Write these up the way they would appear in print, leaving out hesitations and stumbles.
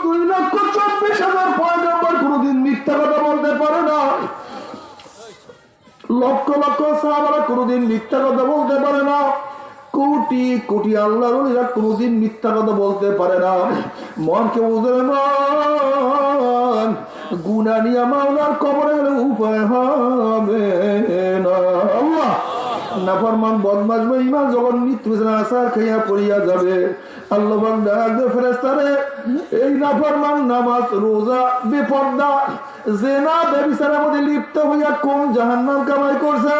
2,24,000 পয়গম্বর কোনদিন মিথ্যা কথা বলতে পারে না। লক্ষ লক্ষ সাহাবারা কোনদিন মিথ্যা কথা বলতে পারে না। কোটি কোটি আল্লাহর ওলিরা কোনদিন মিথ্যা কথা বলতে পারে না। মনকে বুঝে মন গুনাহ নিয়ে মাওলার কবরে গেলে উপায় হবে না। আল্লাহ নাফরমান বদমাশ বেঈমান যখন মৃত্যু আসার খাইয়া পড়িয়া যাবে, আল্লাহ বান্দা ফেরেশতারে এই নাফরমান নামাজ রোজা বেপরদা জিনা ব্যভিচারের মধ্যে লিপ্ত হইয়া কোন জাহান্নাম কামাই করছে,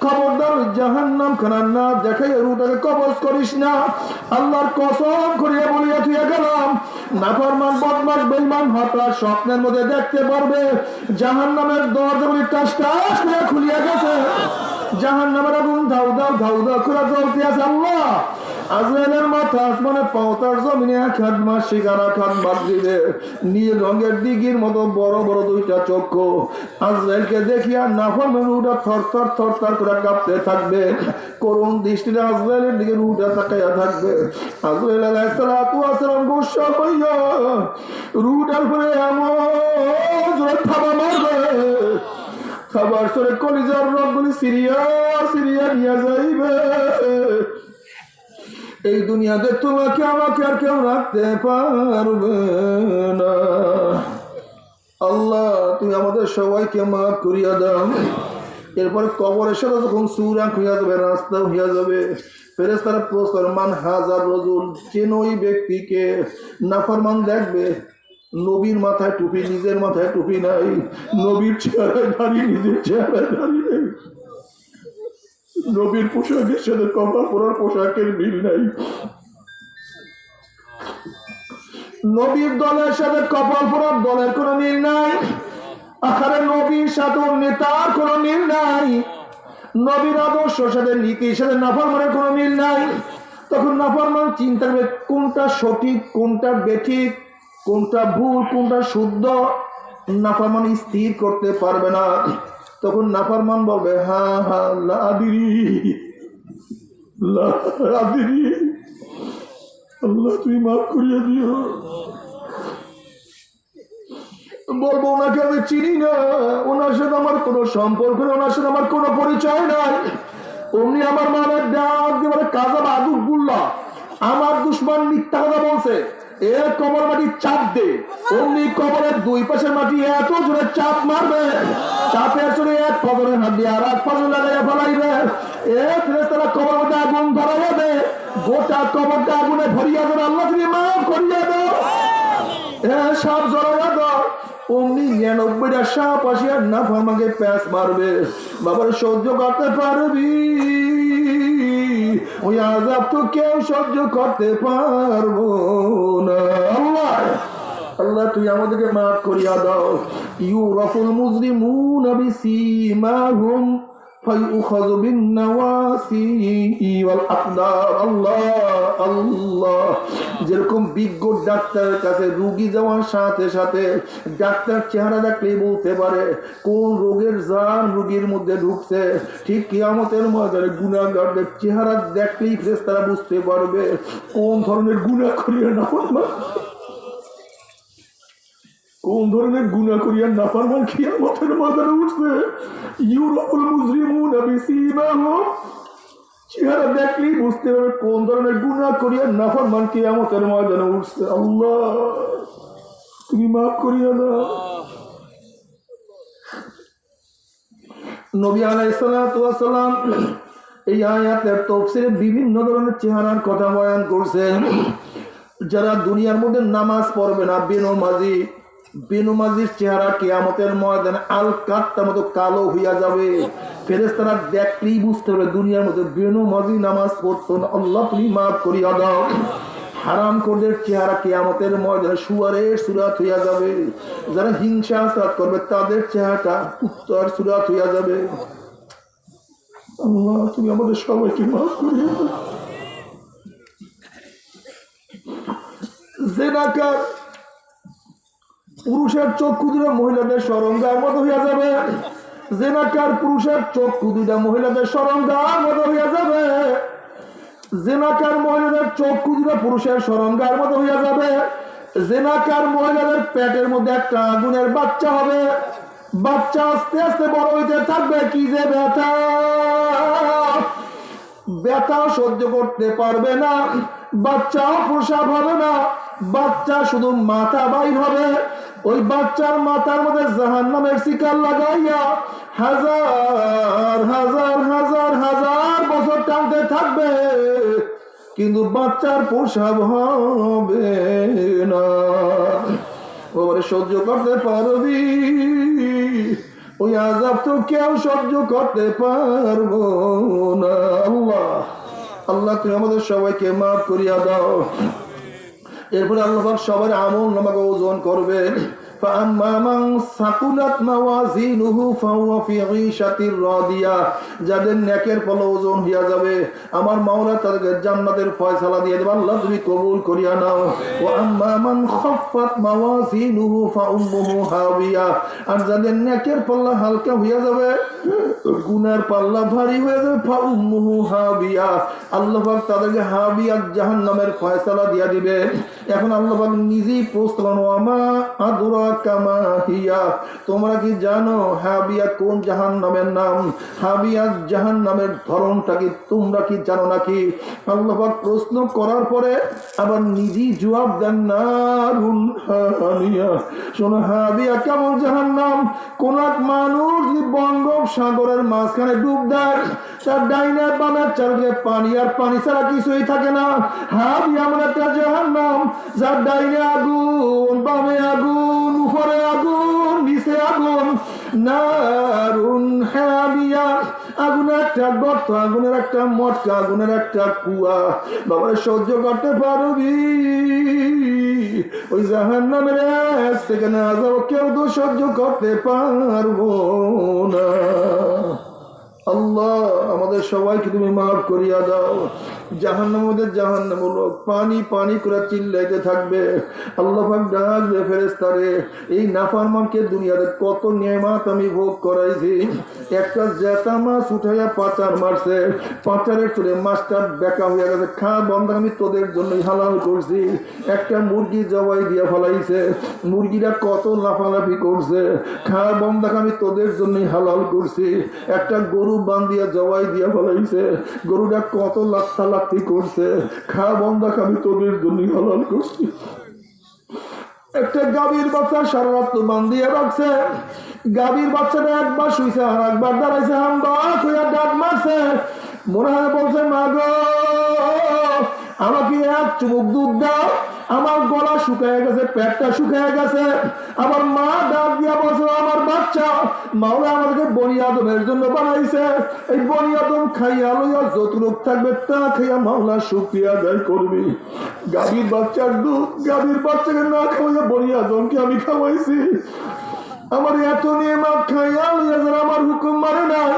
খবরদার জাহান্নাম খানার না দেখাই রুটাকে কবজ করিস না। আল্লাহর কসম করিয়া বলিয়া থুইয়া গেলাম, নাফরমান বদমাশ বেঈমান হঠাৎ স্বপ্নের মধ্যে দেখতে পারবে জাহান্নামের দরজাগুলি টাস টাস করে খুলিয়া গেছে, জাহান্নামের আগুন ধাউ ধাউ ধাউ ধাউ করে জ্বলতে আছে। আল্লাহ আজরাইলের মাথা আসমানে পাওতার জমিনে খাদমা শিকারা খাদমাত দিবে, নীল রঙের দিঘির মতো বড় বড় দুইটা চক্ষু আজরাইলকে দেখিয়া নাফরমান রূহটা থরথর থরথর করে কাঁপতে থাকবে। করুণ দৃষ্টিতে আজরাইলের দিকে রূহটা তাকাইয়া থাকবে। আজরাইল আলাইহিস সালাতু ওয়াস সালাম গোসা হইয়া রূহটার উপরে এমন জোরে থাবা মারবে, খাবার সরে কলিজার রগগুলি সিরিয়া সিরিয়া নিয়ে যাইবে। এই দুনিয়াতে তোমাকে আমাকে আর কেউ রাখতে পারবে না। আল্লাহ তুমি আমাদের সবাইকে মাফ করিয়া দাও। এরপরে কবরের সাথে যখন সুরাং হইয়া যাবে, রাস্তা হইয়া যাবে, ফেরেশতারা প্রশ্ন মান হাজার রজুল, চেন ওই ব্যক্তিকে। নাফরমান দেখবে নবীর মাথায় টুপি, নিজের মাথায় টুপি নাই, নবীর চেহারায় দাঁড়িয়ে নিজের চেহারায় দাঁড়িয়ে নেই, নবীর পোশাকের সাথে কপাল পরার পোশাকের মিল নাই, নবীর দলের সাথে কপাল পরার দলের কোন মিল নাই, আখারে নবীর সাথে নেতার কোন মিল নাই, নবীর আদর্শের সাথে নীতির সাথে নাফরমানের কোন মিল নাই। তখন নাফরমান চিন্তা করবে কোনটা সঠিক কোনটা বেঠিক, কোনটা ভুল কোনটা শুদ্ধ, নাফরমান স্থির করতে পারবে না। তখন নাফরমান বলবে হা হা লাদিরি লাদিরি, আল্লাহ তুমি মাফ করিয়া দিও। বলবো ওনাকে আমি চিনি না, ওনার সাথে আমার কোনো সম্পর্ক নেই, ওনার সাথে আমার কোনো পরিচয় নাই। অমনি আমার মানের ডাক দিয়ে কাজা বাদুল্লাহ আমার দুশ্মন মিথ্যা কথা বলছে, এর কবর মাটি চাপ দে। অমনি কবরের দুই পাশের মাটি এত জোরে চাপ মারবে, চাপের জোরে এক কবরের হাত দিয়ে আর এক পাশে লাগাইয়া ফেলাইবে। ফেরেশতারা কবর মধ্যে আগুন ধরাইয়া দে, গোটা কবরটা আগুনে ভরিয়া দেবে। আল্লাহ তুমি মাফ করিয়া দাও, সব জড়াইয়া দাও। অমনি 99টা সাপ আসিয়া নাফরমানকে প্যাঁচ মারবে। বাবার সহ্য করতে পারবি? ওই আযাব তো কেউ সহ্য করতে পারবো না। আল্লাহ আল্লাহ তুই আমাদেরকে মাফ করিয়া দাও। ইউরাফুল মুজরিমুনা বিসীমাহুম ফায়ুখাযু বিন-নাওয়াসি ওয়াল আকদার। আল্লাহ আল্লাহ যেরকম বিজ্ঞ ডাক্তারের কাছে রোগী যাওয়ার সাথে সাথে ডাক্তার চেহারা দেখলেই বলতে পারে কোন রোগের জান রোগীর মধ্যে ঢুকছে, ঠিক কিয়ামতের ময়দানে গুনাহগারদের চেহারা দেখলেই ফেরেশতারা বুঝতে পারবে কোন ধরনের গুনাহ করিয়া নাফরমান, কোন ধরনের গুনাহ করিয়া নাফরমান কিয়ামতের ময়দানে উঠছে। ইউরাফুল মুজরিমুনা বিসীমাহুম, চেহারা দেখলেই বুঝতে পারবে কোন ধরনের গুনাহ করিয়া নাফরমান কিয়ামতের ময়দানে উঠছে। আল্লাহ তুমি মাফ করিয়া দাও। নবী আলাইহিস সালাতু ওয়াস সালাম এই আয়াতের তাফসীরে বিভিন্ন ধরনের চেহারার কথা বয়ান করছেন। যারা দুনিয়ার মধ্যে নামাজ পড়বে না, বেনমাজি, বেনমাজির চেহারা কিয়ামতের ময়দানে আল কাট্টার মতো কালো হইয়া যাবে। ফেরেশতারা দেখলেই বুঝতে পারবে দুনিয়ার মধ্যে বেনমাজি নামাজ পড়তো না। আল্লাহ তুমি মাফ করিয়া দাও। হারামখোরদের চেহারা কিয়ামতের ময়দানে শুয়ারের সুরাত হইয়া যাবে। যারা হিংসা হাসাদ করবে তাদের চেহারাটা উত্তর সুরাত হইয়া যাবে। আল্লাহ তুমি আমাদের সবাইকে মাফ করিয়া দাও। জিনাকার পুরুষের চক্ষু দুটো মহিলাদের সরঙ্গার মতো হইয়া যাবে। জিনাকার পুরুষের চক্ষু দুটা মহিলাদের সরঙ্গার মতো হইয়া যাবে। জিনাকার মহিলাদের চক্ষু দুটো পুরুষের সরঙ্গার মতো হইয়া যাবে। জেনাকার মহিলাদের পেটের মধ্যে একটা আগুনের বাচ্চা হবে, বাচ্চা আস্তে আস্তে বড় হইতে থাকবে, কি যে ব্যথা, ব্যথা সহ্য করতে পারবে না, বাচ্চাও প্রসাব হবে না, বাচ্চা শুধু মাথা বাইর হবে, ওই বাচ্চার মাথার মধ্যে জাহান্নামের শিকার লাগাইয়া হাজার হাজার হাজার হাজার বছর টানতে থাকবে, কিন্তু বাচ্চার প্রসাব হবে না। ওরে সহ্য করতে পারবি? ওই আযাব তো কেউ সহ্য করতে পারবো না। আল্লাহ আল্লাহ তুমি আমাদের সবাইকে মাফ করিয়া দাও। এরপরে আল্লাহ সবার আমল নামাকে ওজন করবে। যাদের নেকের ফলে ওজন হইয়া যাবে আমার মাওলা তাদেরকে জান্নাতের ফয়সালা দিয়ে দেবে, আল্লাহ তুমি কবুল করিয়া নাও। ওয়া আম্মা মান খাফফাত মাওয়াজিনুহু ফাউম্মুহু হাবিয়া, আর যাদের নেকের পাল্লা হালকা হইয়া যাবে, গুনার পাল্লা ভারী হয়ে যাবে, ফাউম্মুহু হাবিয়া, আল্লাহ পাক তাদেরকে হাবিয়া জাহান্নামের ফয়সালা দিয়া দিবে। এখন আল্লাহ পাক নিজেই প্রশ্ন করেন, ওয়ামা আদরাকা মা হিয়া, তোমরা কি জানো হাবিয়া কোন জাহান্নামের নাম? হাবিয়া জাহান্নামের ধরনটা কি তোমরা কি জানো নাকি? আল্লাহ পাক প্রশ্ন করার পরে আবার নিজেই জবাব দেন, নারুন হামিয়া। শোনো হাবিয়া কেমন জাহান্নাম, কোন এক মানুষ যদি বঙ্গোপসাগরের মাঝখানে ডুব দেয়, তার ডাইনে বামে চারদিকে পানি, আর পানি ছাড়া কিছুই থাকে না। হাবিয়া এমন একটা জাহান্নাম যার ডাইনে আগুন, বামে আগুন, উপরে আগুন, নিচে আগুন, নারুন হামিয়া, আগুনের একটা গর্ত, আগুনের একটা মটকা, আগুনের একটা কুয়া। বাবারে সহ্য করতে পারবি? ওই জাহান্নামের এক সেকেন্ড আযাব কেউ তো সহ্য করতে পারবো না। আল্লাহ আমাদের সবাইকে তুমি মাফ করিয়া দাও। জাহান্নামের মধ্যে জাহান্নাম হলো পানি পানি করে চিল্লাইতে থাকবে। আল্লাহ পাক ডাকবে, ফেরেশতারে এই নাফরমানকে দুনিয়াতে কত নেয়ামত আমি ভোগ করাইছি, একটা জেতা মাছ উঠাইয়া পাচার মারছে, পাচারের চলে মাছটা বেকা হয়ে গেছে, খা বন্ধা আমি তোদের জন্যই হালাল করছি। একটা মুরগি জবাই দিয়া ফেলাইছে, মুরগিটা কত লাফালাফি করছে, খা বন্ধাকে আমি তোদের জন্যই হালাল করছি। একটা গরু বান্ধিয়া জবাই দিয়া ফেলাইছে, গরুটা কত লাফালাফি করছে, খা বন্ধাকে আমি তোদের জন্যই হালাল করছি। একটা গাভীর বাচ্চা সারা রাত বান্ধিয়া রাখছে, গাভীর বাচ্চাটা একবার শুইছে আর একবার দাঁড়াইছে, হাম্বা কইয়া ডাক মারছে, মনে হয় বলছে, মা গো আমাকে এক চুমুক দুধ দাও, আমার গলা শুকায় গেছে, পেটটা শুকায় গেছে। আবার মা ডাক দিয়া বলছে, আমার বাচ্চা মাওলা আমাদেরকে বনি আদমের জন্য বানাইছে, এই বনি আদম খাইয়া লইয়া যতটুক থাকবে তা খাইয়া মাওলা শুকরিয়া আদায় করবি। গাভীর বাচ্চার দুধ, গাভীর বাচ্চাকে না খাওয়াইয়া বনি আদমকে আমি খাওয়াইছি। আমার এত নিয়ামত খাইয়া লইয়া যারা আমার হুকুম মানে নাই,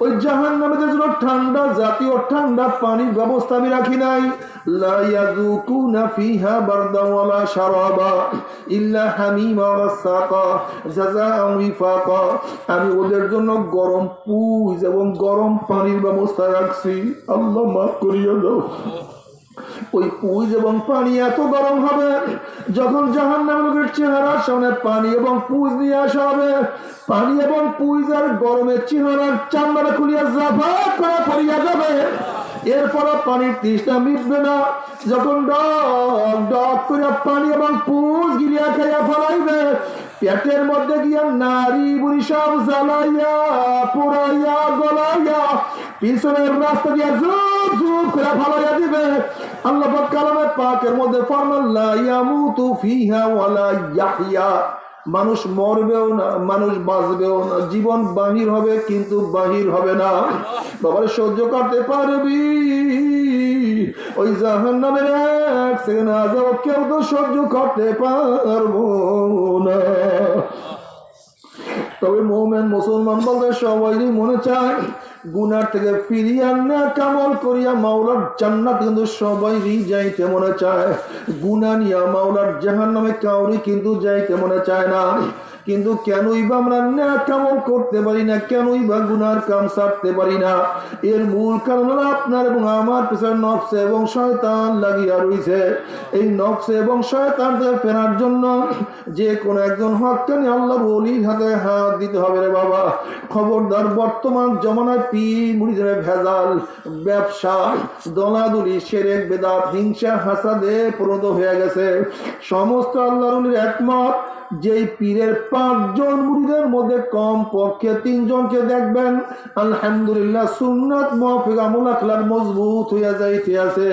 ওই জাহান্নামের জন্য ঠান্ডা জাতীয় ঠান্ডা পানির ব্যবস্থা আমি রাখি নাই। লা ইয়াযুকুনা ফিহা বারদান ওয়ালা শারাবা ইল্লা হামিমা ওয়া সাকা জাযাআন ওয়িফাকা, আমি ওদের জন্য গরম পুজ এবং গরম পানির ব্যবস্থা রাখছি। আল্লাহ মাফ করিয়া দাও। ওই পুজ এবং পানি এত গরম হবে, যখন জাহান্নামের চেহারার সামনে পানি এবং পুজ নিয়ে আসা হবে, পানি এবং পুজ আর গরমের চেহারার চামড়া খুলিয়া জাফাত করে পড়িয়া যাবে। এরপর পানির তৃষ্ণা মিটবে না, যখন ডক ডক করে পানি এবং পুজ গিলিয়া খাইয়া ফলাইবে, পেটের মধ্যে গিয়া নারী বুড়ি সব জ্বালাইয়া পোড়াইয়া গলাইয়া পিছনের রাস্তা দিয়া জুপ জুপ করে ফলাইয়া দিবে। আল্লাহ পাক কালামে পাকের মধ্যে ফরমান, লা ইয়ামুতু ফিহা ওয়ালা ইয়াহইয়া, মানুষ মরবেও না, মানুষ বাঁচবেও না, জীবন বাহির হবে কিন্তু বাহির হবে না। বাবার সহ্য করতে পারবি? ওই জাহান্নামের এক সেকেন্ড আযাব কেউ তো সহ্য করতে পারবো না। তবে মুমিন মুসলমান বলতে সবাই মনে চায় গুনার থেকে ফিরিয়ে আনা কামল করিয়া মাওলার জান্নাত, কিন্তু সবাই যাইতে মনে চায়। গুনাহ নিয়া মাওলার জাহান্নামে কাউরি কিন্তু যাইতে মনে চায় না। কিন্তু কেনই বা আমরা নেক আমল করতে পারি না, কেনই বা গুনার কাম ছাড়তে পারি না? এর মূল কারণ হলো আপনার এবং আমার পিছনে নফস এবং শয়তান লাগিয়া রয়েছে। এই নফস এবং শয়তান থেকে ফেরার জন্য যে কোনো একজন হক্কানি আল্লাহর ওলির হাতে হাত দিতে হবে রে বাবা। খবরদার, বর্তমান জমানায় পীর মুরিদের ভেজাল, ব্যবসা, দলাদলি, শিরক, বেদাত, হিংসা, হাসাদে পরিণত হয়ে গেছে। সমস্ত আল্লাহর ওলির একমত, যেই পীরের 5 জন মুরিদের মধ্যে কম পক্ষে 3 জনকে দেখবেন আলহামদুলিল্লাহ সুন্নাত মুআফিক আমল আখলাক মজবুত হইয়া যাইতে আছে,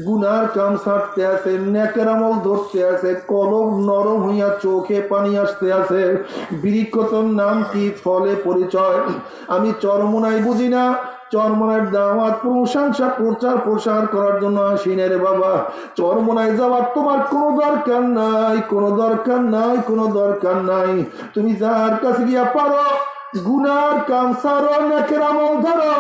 গুনার কাম ছাড়তে আছে, নেকের আমল ধরতে আছে, কলব নরম হইয়া চোখে পানি আসতে আছে। বৃক্ষতর নাম কি, ফলে পরিচয়। আমি চরমোনাই বুঝি না, চরমোনার দাওয়াত প্রশংসা প্রচার করার জন্য আসি না রে বাবা। চরমোনায় যাওয়ার তোমার কোনো দরকার নাই, কোনো দরকার নাই, কোনো দরকার নাই। তুমি যার কাছে গিয়া পারো গুনার কাম সারো, নেকের আমল ধরো,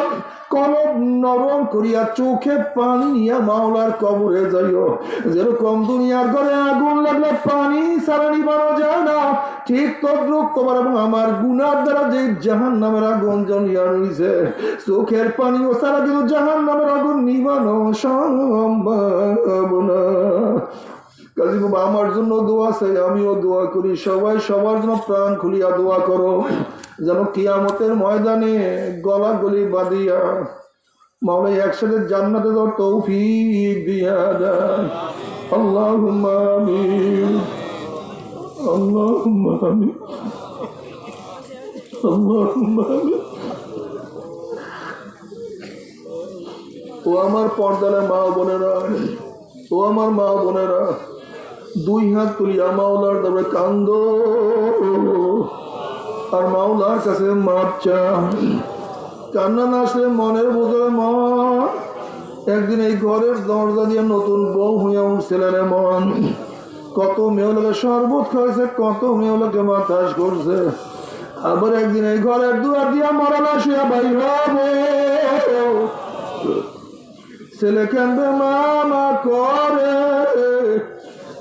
কলব নরম করিয়া চোখে পানি নিয়া মাওলার কবরে যাইও। যেরকম দুনিয়ার ঘরে আগুন লাগলে পানি ছাড়া নিবানো যায় না, ঠিক তদ্রুপ তোমার এবং আমার গুনার দ্বারা যে জাহান্নামের আগুন জ্বলিয়া রইছে, চোখের পানি ও ছাড়া কিন্তু জাহান্নামের আগুন নিবানো সম্ভব না। কাজী বাবা, আমার জন্য দোয়া চাই, আমিও দোয়া করি। সবাই সবার জন্য প্রাণ খুলিয়া দোয়া করো, যেন কিয়ামতের ময়দানে গলা গলি বাঁধিয়া মাওলা একসাথে জান্নাতে যাওয়ার তৌফিক দিয়া দেন। আল্লাহুম্মা আমিন, আল্লাহুম্মা আমিন, আল্লাহুম্মা আমিন। ও আমার পর্দার মা বোনেরা, ও আমার মা বোনেরা, 2 হাত তুলিয়া মাওলার দরবারে কান্দো আর মাওলার কাছে মাপ চাও। কান্না না আসলে মনের বোঝারে মন। একদিন এই ঘরের দরজা দিয়ে নতুন বউ হইয়া উঠছিলেন মন। কত মেয়েগুলোকে শরবত খাওয়াইছে, কত মেয়েগুলোকে বাতাস করছে। আবার একদিন এই ঘরের দুয়ার দিয়া মরানা শুয়া ভাই হবে, ছেলে কান্দে মামা করে,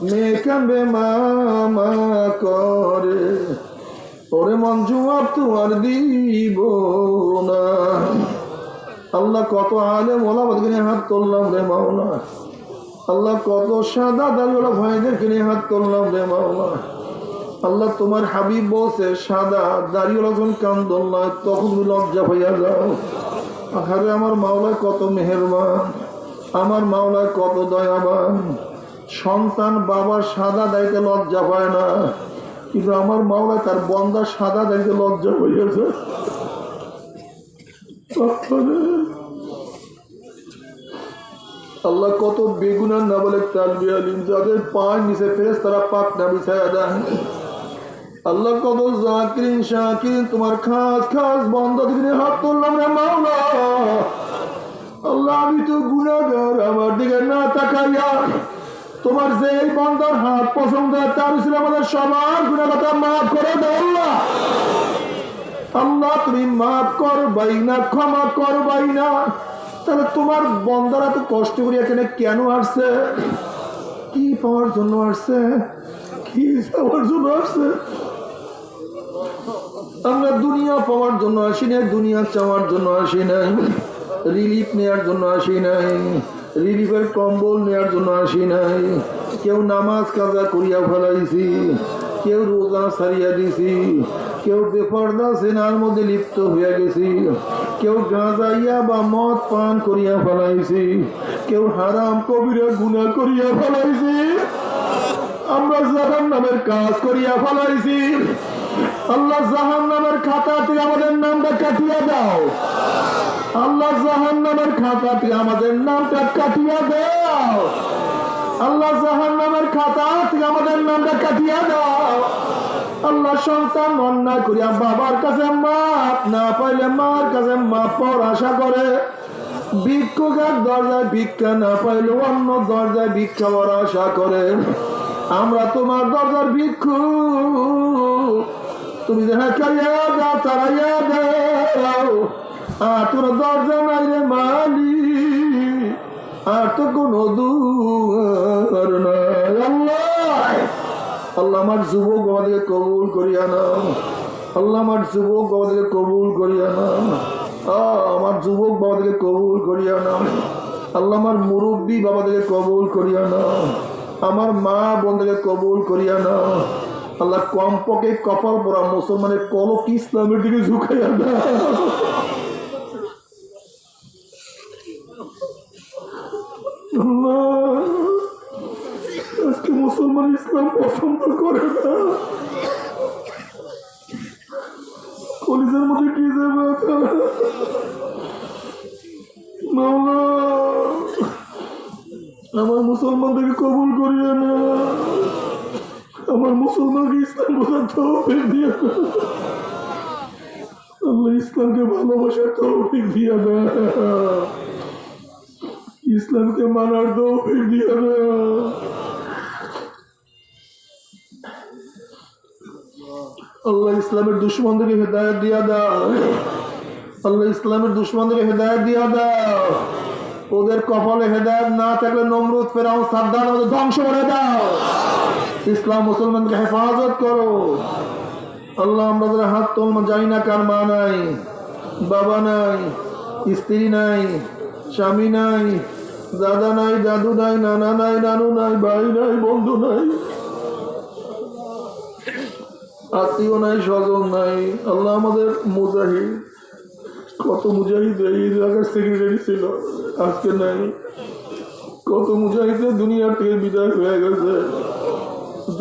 মেয়ে কান্দে মামা করে, ওরে মন জবাব তোমার দিব না। আল্লাহ, কত আলেম ওলামাদেরকে নিয়ে হাত তুললাম রে মাওলা। আল্লাহ, কত সাদা দাড়িওয়ালা ভাইদেরকে নিয়ে হাত তুললাম রে মাওলা। আল্লাহ, তোমার হাবিব বলছে সাদা দাড়িওয়ালা যখন কান্দন নয় তখন তুমি লজ্জা হইয়া যাও। আরে আমার মাওলায় কত মেহেরবান, আমার মাওলায় কত দয়াবান। সন্তান বাবার সাদা দাড়িতে লজ্জা পায় না, কিন্তু আমার মাওলায় তার বন্দা সাদা দাড়িতে লজ্জা হইয়াছে। আল্লাহ, কত বেগুনার না বলে তালবি আলিম, যাদের পায়ের নিচে ফেরেস তারা পাক না বিছায়া দেন। আল্লাহ, কত জাকিরিন শাকিরিন তোমার খাস খাস বন্দা দিকে হাত তুললাম রে মাওলা। আল্লাহ, আমি তো গুনাহগার, আমার দিকে না তাকাইয়া তোমার যে বন্দার হাত পছন্দ তার ছিল আমাদের সবার গুনাহটা মাফ করে দাও আল্লাহ। আল্লাহ, তুমি মাফ করবাই না, ক্ষমা করবাই না, তাহলে তোমার বন্দারা তো কষ্ট করি এখানে কেন আসছে? কি পাওয়ার জন্য আসছে? কি পাওয়ার জন্য আসছে? আমরা দুনিয়া পাওয়ার জন্য আসি নাই, দুনিয়া চাওয়ার জন্য আসি নাই, রিলিফ নেওয়ার জন্য আসি নাই, রিলিফের কম্বল নেওয়ার জন্য আসি নাই। কেউ নামাজ কাজা করিয়া ফেলাইছি, কেউ রোজা ছাড়িয়া দিছি, কেউ বেপর্দা সেনার মধ্যে লিপ্ত হইয়া গেছি, কেউ গাঁজাইয়া বা মদ পান করিয়া ফেলাইছি, কেউ হারাম কবিরা গুনাহ করিয়া ফেলাইছি, আমরা জাহান্নামের কাজ করিয়া ফেলাইছি। আল্লাহ, জাহান্নামের খাতা থেকে আমাদের নামটা কাটিয়া দাও। আল্লাহ, জাহান্নামের খাতা থেকে আমাদের নামটা কাটিয়া দাও। আল্লাহ, জাহান্নামের খাতা থেকে আমাদের নামটা কাটিয়া দাও। আল্লাহ, সন্তান অন্যায় করিয়া বাবার কাছে মাপ না পাইলে মার কাছে মাপ পাওয়ার আশা করে, ভিক্ষুকের দরজায় ভিক্ষা না পাইলে অন্য দরজায় ভিক্ষা পাওয়ার আশা করে। আমরা তোমার দরজার ভিক্ষু, তুমি যাহা কাইয়া দাও তারাইয়া দাও। আর তোর দরজা নাই রে মালি, আর তো কোনো দুয়ার নাই। আল্লাহ, আল্লাহ আমার যুবক বাবাদেরকে কবুল করিয়া নাও। আল্লাহ আমার যুবক বাবাদেরকে কবুল করিয়া নাও। আমার যুবক বাবাদেরকে কবুল করিয়া নাও। আল্লাহ আমার মুরব্বী বাবাদেরকে কবুল করিয়া নাও। আমার মা বোনদেরকে কবুল করিয়া নাও। আল্লাহ কমপক্ষে কপাল পরা মুসলমানের কলক ইসলামের দিকে ঝুঁকাইয়া নাও। আজকে মুসলমান ইসলাম পছন্দ করে না। কলিজার মধ্যে কি যাবে মাওলা, আমার মুসলমানদেরকে কবুল করিয়া না। আমার মুসলমানকে ইসলাম বোঝার তৌফিক দিয়া না। আল্লাহ ইসলামকে ভালোবাসার তৌফিক দিয়া না। ইসলামকে মানার তৌফিক দিয়া না। আল্লাহ ইসলামের দুশ্মনদেরকে হেদায়েত দিয়া দাও। আল্লাহ ইসলামের দুশ্মনদেরকে হেদায়েত দিয়া দাও। ওদের কপালে হেদায়েত না থাকলে নমরুদ ফেরাউন সাদ্দাম ওদের ধ্বংস করে দাও। ইসলাম মুসলমানকে হেফাজত করো। আল্লাহ আমরা যারা হাত তোলমা জানি না কার মা নাই, বাবা নাই, স্ত্রী নাই, স্বামী নাই, দাদা নাই, দাদু নাই, নানা নাই, নানু নাই, ভাই নাই, বন্ধু নাই, আত্মীয় নাই, স্বজন নাই। আল্লাহ আমাদের মুজাহিদ, কত মুজাহিদ এই জায়গার সেক্রেটারি ছিল, আজকে নাই। কত মুজাহিদের দুনিয়ার থেকে বিদায় হয়ে গেছে।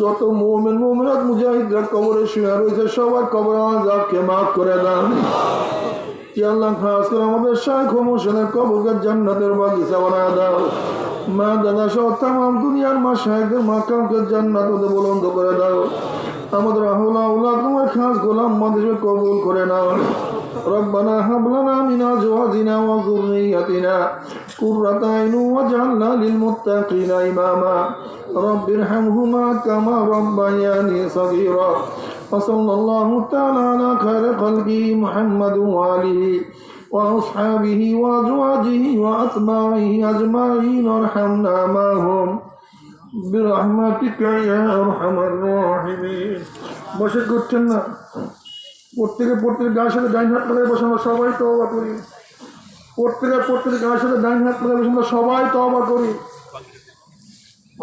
যত মুমিন মুমিনাত মুজাহিদরা কবরে শুয়ে রয়েছে সবার কবরে আযাবকে মাফ করে দেন। কি আল্লাহ খাস করে আমাদের শাইখ মুর্শিদের কবরকে জান্নাতের বাগিচা বানায় দাও। মা দাদা সহ তামাম দুনিয়ার মা শাইখদের মাকামকে জান্নাতে বুলন্দ করে দাও। আমাদের আহলা আওলাদ তোমার খাস গোলাম মাদেরকে কবুল করে নাও। ربنا هب لنا من أزواجنا وذريتنا قرة أعين واجعلنا للمتقين إماما رب ارحمهما كما ربياني صغيرا وصلى الله تعالى على خير خلقه محمد وآله وأصحابه وأزواجه وأتباعه أجمعين وارحمنا معهم برحمتك يا أرحم الراحمين. বসে করছেন না? প্রত্যেকে গায়ের সাথে ডাইন হাত লাগাই বসে আমরা সবাই তওবা করি। প্রত্যেকে গায়ের সাথে ডাইন হাত লাগাই বসে আমরা সবাই তওবা করি।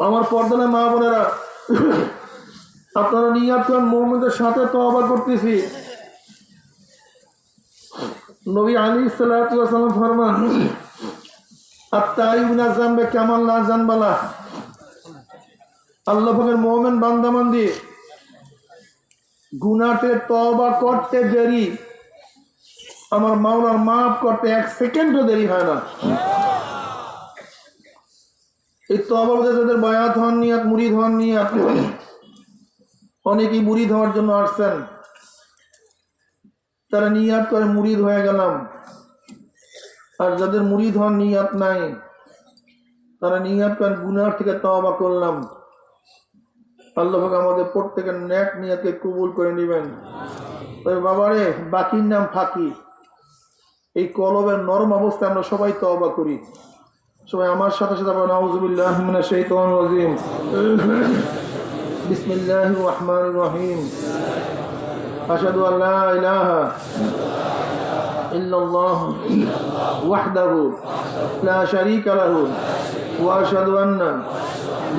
আমার পর্দায় মা বোনেরা, আপনারা নিয়াত করেন মুমিনদের সাথে তওবা করতেছি। নবী আলাইহিস সালাতু ওয়াস সালাম ফরমান, আত-তাইয়িবু মিনাজ যামবি কামান লা যামবালা। আল্লাহ পাকের মুমিন বান্দাবান্দি গুনাহতে তওবা করতে দেরি, আমার মাওলার মাফ করতে 1 সেকেন্ডও দেরি হয় না। এই তওবার মধ্যে যাদের বায়াত হন নিয়াত, মুরিদ হন নিয়াত, অনেকেই মুরিদ হওয়ার জন্য আসছেন, তারা নিয়াত করে মুরিদ হয়ে গেলাম। আর যাদের মুরিদ হন নিয়াত নাই, তারা নিয়াত করেন গুনাহ থেকে তওবা করলাম। আল্লাহ পাক আমাদের প্রত্যেকের নেক নিয়তকে কবুল করে নেবেন। তবে বাবারে, বাকির নাম ফাঁকি। এই কলবের নরম অবস্থায় আমরা সবাই তওবা করি। সবাই আমার সাথে সাথে বলেন, আউযুবিল্লাহি মিনাশ শাইতানির রাজিম, বিসমিল্লাহির রহমানির রহিম, আশহাদু আল্লা ইলাহা ইল্লাল্লাহ ওয়াহদাহু লা শারীকা লাহু ওয়া আশহাদু আন্না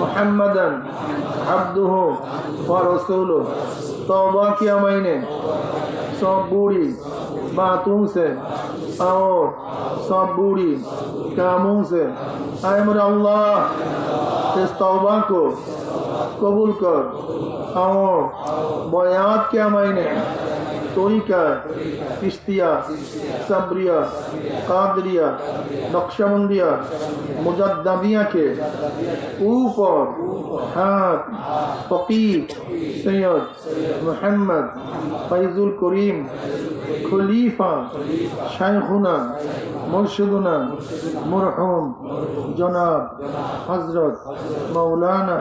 মুহাম্মাদান আব্দুহু ওয়া রাসূলুহু। तौबा किया मैंने सब बूढ़ी बातों से और सब बूढ़ी कामों से। आए मेरे अल्लाह, इस तौबा को कबूल कर। और बयात किया मैंने तरीका चिश्तिया, सबरिया, कादरिया, नक्शबंदिया, मुजद्ददिया के ऊपर हाथ फकीर सैयद मोहम्मद फैजुल करीम खलीफा शाइखुना মুর্শিদুনা মরহুম জনাব হযরত মাওলানা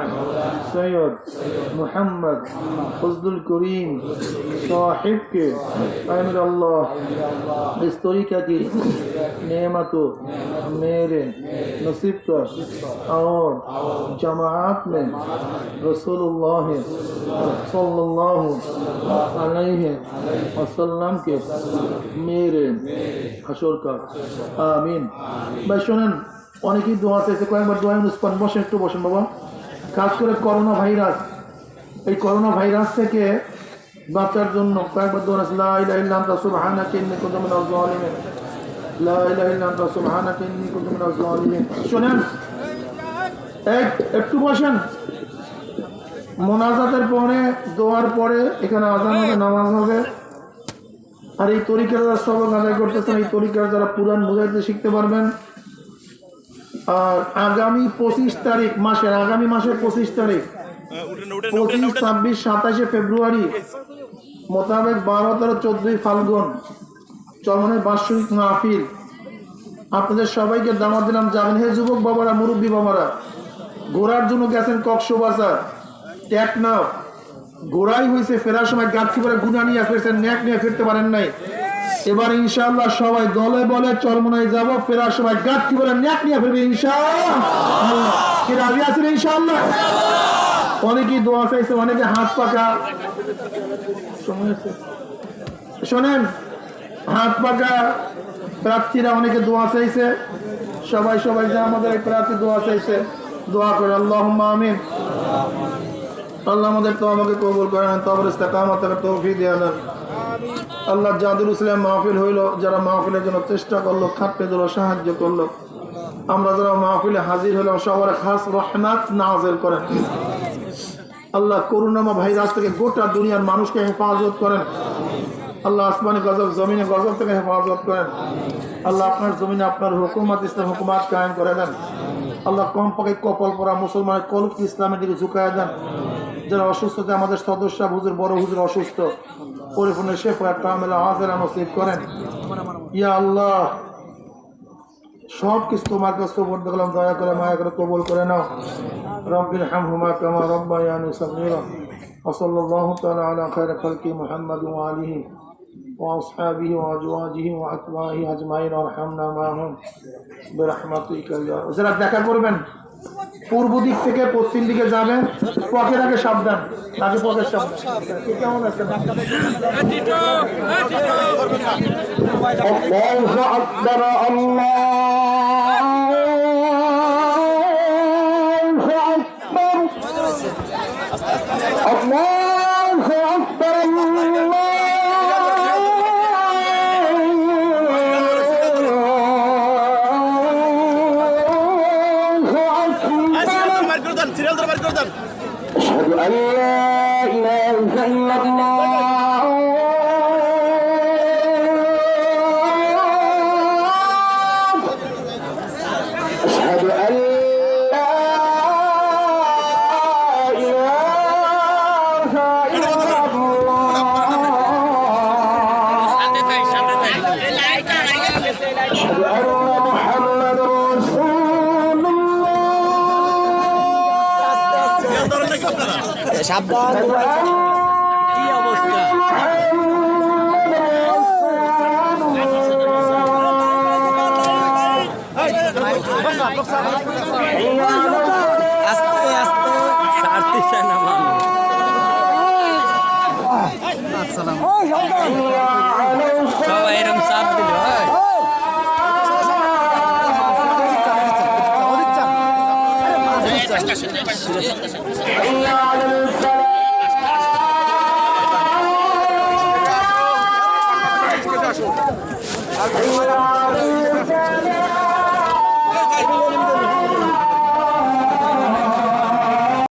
সৈয়দ মুহাম্মদ ফজলুল করিম साहिब के अल्लाह इस तरीका की नेमतों मेरे नसीब कर और जमात में रसूलुल्लाह सल्लल्लाहु अलैहि वसल्लम के मेरे हशर कर आमीन। भाई শুনেন অনেকেই দোয়া চাইছে, কয়েকবার দোয়া অনুষ্পান বসেন, একটু বসেন বাবা। কাজ করে করোনা ভাইরাস, এই করোনা ভাইরাস থেকে বাঁচার জন্য কয়েকবার দোয়া আছে, লা ইলাহা ইল্লা আনতা সুবহানাকা ইন্নী কুনতু মিনাজ জালিমিন, লা ইলাহা ইল্লা আনতা সুবহানাকা ইন্নী কুনতু মিনাজ জালিমিন। শুনেন একটু বসেন। মোনাজাতের পরে দোয়ার পরে এখানে আযান হবে, নামাজ হবে। আর এই তরিকার যারা সবক আদায় করতেছেন, এই তরিকার যারা পুরান মুজাহিদ শিখতে পারবেন। আর আগামী 25 তারিখ মাসের, আগামী মাসের 25 তারিখ 25, 26, 27 ফেব্রুয়ারি মোতাবেক 12, 13, 14 ফাল্গুন চরমনের বার্ষিক মাহফিল। আপনাদের সবাইকে দাওয়াত দিলাম, যাবেন। হে যুবক বাবারা, মুরব্বী বাবারা, ঘোরার জন্য গেছেন কক্সবাজার, টেকনাফ, ঘোরাই হয়েছে, ফেরার সময় গাছি করে গুনা নিয়ে ফিরছেন, ন্যাক নিয়ে ফিরতে পারেন নাই। এবার ইনশাআল্লাহ সবাই দলে বলে চরমনায় যাব, ফেরার সময় গাছি করে ন্যাক নিয়ে ফিরবে ইনশাআল্লাহ। কি রাজি আছেন ইনশাআল্লাহ? অনেকেই দোয়া চাইছে, অনেকে হাত পাকা। শোনেন, হাত পাকা প্রার্থীরা অনেকে দোয়া চাইছে। সবাই যে আমাদের এই প্রার্থী দোয়া চাইছে, দোয়া করে। আল্লাহুম্মা আমিন। আল্লাহ আমাদের তো আমাকে কবুল করেন, তবর ইস্তেকামত থেকে তৌফিক দিয়ে দেন। আল্লাহ জাদুল ইসলাম মাহফিল হইল, যারা মাহফিলের জন্য চেষ্টা করলো, খাটতে দিল, সাহায্য করলো, আমরা যারা মাহফিলে হাজির হলাম, সবার খাস রহমত নাযিল করেন। আল্লাহ করুণাময় ভাইরাস থেকে গোটা দুনিয়ার মানুষকে হেফাজত করেন। আল্লাহ আসমানি গজব, জমিনে গজব থেকে হেফাজত করেন। আল্লাহ আপনার জমিনে আপনার হুকুমত, ইসলাম হুকুমাত কায়েম করে দেন। আল্লাহ কম পাকে কপাল পরা মুসলমানের কলবকে ইসলামের দিকে ঝুঁকায় দেন। যারা অসুস্থতে আমাদের সদস্য হুজুর, বড় হুজুর অসুস্থ, পরিপূর্ণ শেফা কামেলা হাজেরা নসিব করেন। ইয়া আল্লাহ, সব কিছু তোমার কাছে সুপর্দ করলাম, দয়া করে মায়া করে কবুল করে নাও। রব্বির হামহুমা কামা রাব্বায়ানি সগীরা। ওয়া সাল্লাল্লাহু তাআলা আলা খায়রি খালকি মুহাম্মাদ ওয়া আলিহি ওয়া আসহাবিহি ওয়া আজওয়াজিহি ওয়া আতবাইহি আজমাইন ওয়ারহামনা মাআহুম বিরহমাতিকা ইয়া। যারা দেখা করবেন পূর্ব দিক থেকে পশ্চিম দিকে যাবেন, পকের আগে সাবধান, আগে পকের সাবধান। কেমন আছেন? আল্লাহু আকবার, আল্লাহু আকবার, আল্লাহু আকবার, أشهد أن لا إله إلا الله أشهد أن لا إله إلا الله أشهد أن محمد رسول الله সাবধান। কি অবস্থা? আস্তে আস্তে সারতে না মানুষ। সবাই এরকম চাপ দিল। Allah